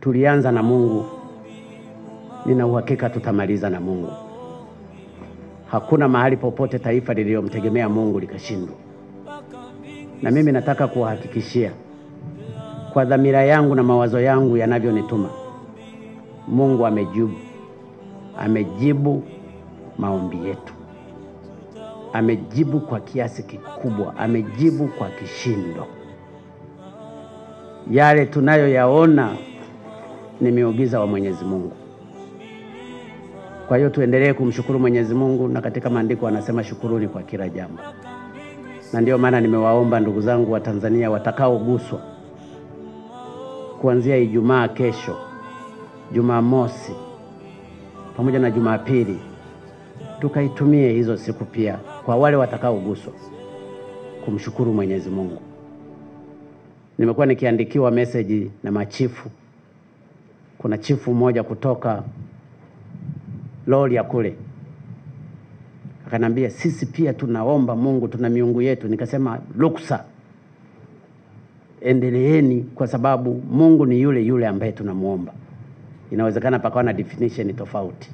tulianza na Mungu, nina uhakika tutamaliza na Mungu. Hakuna mahali popote taifa lililomtegemea Mungu likashindwa. Na mimi nataka kuhakikishia kwa dhamira yangu na mawazo yangu yanavyonituma, Mungu amejibu maombi yetu. Amejibu kwa kiasi kikubwa, amejibu kwa kishindo. Yale tunayoyaona ni miujiza wa Mwenyezi Mungu. Kwa hiyo tuendelee kumshukuru Mwenyezi Mungu, na katika maandiko anasema shukuruni kwa kila jambo. Na ndio maana nimewaomba ndugu zangu wa Tanzania watakaoguswa kuanzia Ijumaa kesho, Jumamosi pamoja na Jumapili, tukaitumie hizo siku pia kwa wale watakaoguswa kumshukuru Mwenyezi Mungu. Nimekuwa nikiandikiwa message na machifu. Kuna chifu mmoja kutoka Loria kule akanambia, sisi pia tunaomba Mungu, tuna miungu yetu. Nikasema ruksa, endeleeni, kwa sababu Mungu ni yule yule ambaye tunamuomba. Inawezekana pakawa na definition tofauti.